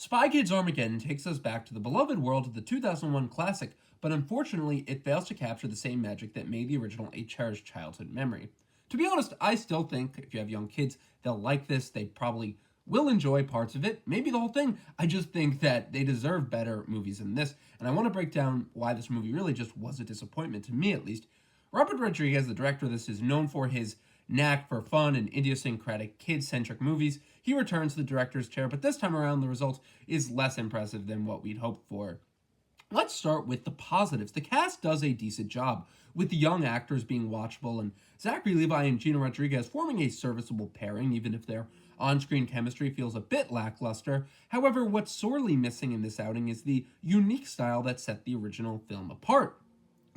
Spy Kids Armageddon takes us back to the beloved world of the 2001 classic, but unfortunately, it fails to capture the same magic that made the original a cherished childhood memory. To be honest, I still think if you have young kids, they'll like this. They probably will enjoy parts of it, maybe the whole thing. I just think that they deserve better movies than this, and I want to break down why this movie really just was a disappointment, to me at least. Robert Rodriguez, the director of this, is known for his knack for fun and idiosyncratic kid-centric movies. He returns to the director's chair, but this time around the result is less impressive than what we'd hoped for. Let's start with the positives. The cast does a decent job, with the young actors being watchable and Zachary Levi and Gina Rodriguez forming a serviceable pairing, even if their on-screen chemistry feels a bit lackluster. However, what's sorely missing in this outing is the unique style that set the original film apart.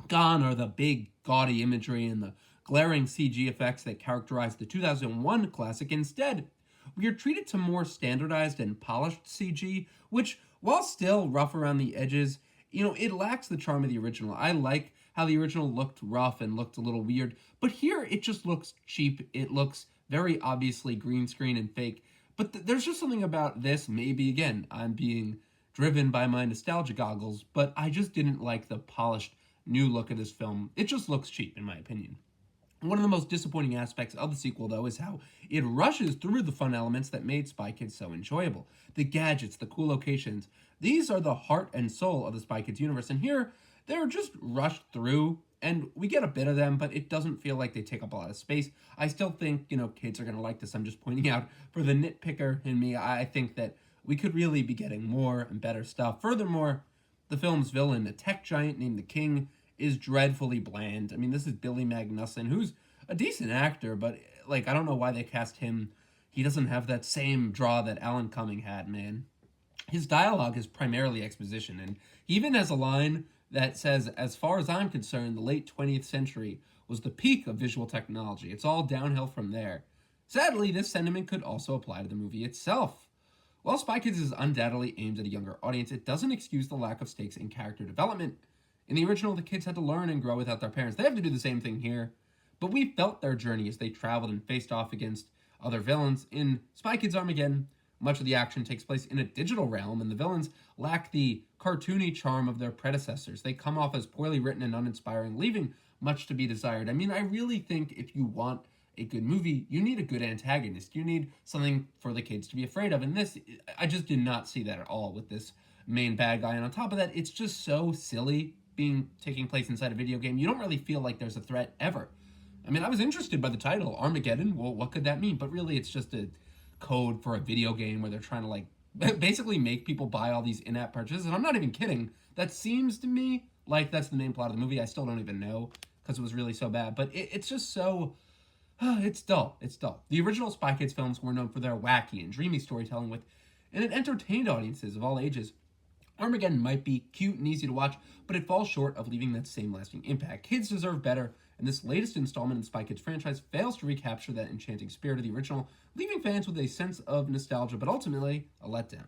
Gone are the big, gaudy imagery and the glaring CG effects that characterized the 2001 classic. Instead, we are treated to more standardized and polished CG, which, while still rough around the edges, it lacks the charm of the original. I like how the original looked rough and looked a little weird, but here it just looks cheap. It looks very obviously green screen and fake. But there's just something about this, maybe again, I'm being driven by my nostalgia goggles, but I just didn't like the polished new look of this film. It just looks cheap, in my opinion. One of the most disappointing aspects of the sequel, though, is how it rushes through the fun elements that made Spy Kids so enjoyable. The gadgets, the cool locations, these are the heart and soul of the Spy Kids universe, and here, they're just rushed through, and we get a bit of them, but it doesn't feel like they take up a lot of space. I still think, kids are going to like this. I'm just pointing out, for the nitpicker in me, I think that we could really be getting more and better stuff. Furthermore, the film's villain, a tech giant named the King, is dreadfully bland. I mean, this is Billy Magnussen, who's a decent actor, but, I don't know why they cast him. He doesn't have that same draw that Alan Cumming had, man. His dialogue is primarily exposition, and he even has a line that says, "As far as I'm concerned, the late 20th century was the peak of visual technology. It's all downhill from there." Sadly, this sentiment could also apply to the movie itself. While Spy Kids is undoubtedly aimed at a younger audience, it doesn't excuse the lack of stakes in character development. In the original, the kids had to learn and grow without their parents. They have to do the same thing here. But we felt their journey as they traveled and faced off against other villains. In Spy Kids Armageddon, much of the action takes place in a digital realm, and the villains lack the cartoony charm of their predecessors. They come off as poorly written and uninspiring, leaving much to be desired. I mean, I really think if you want a good movie, you need a good antagonist. You need something for the kids to be afraid of. And this, I just did not see that at all with this main bad guy. And on top of that, it's just so silly taking place inside a video game. You don't really feel like there's a threat ever. I mean, I was interested by the title, Armageddon. Well, what could that mean? But really, it's just a code for a video game where they're trying to, basically make people buy all these in-app purchases. And I'm not even kidding. That seems to me like that's the main plot of the movie. I still don't even know because it was really so bad. But it's just so, it's dull. It's dull. The original Spy Kids films were known for their wacky and dreamy storytelling and it entertained audiences of all ages. Armageddon might be cute and easy to watch, but it falls short of leaving that same lasting impact. Kids deserve better, and this latest installment in the Spy Kids franchise fails to recapture that enchanting spirit of the original, leaving fans with a sense of nostalgia, but ultimately a letdown.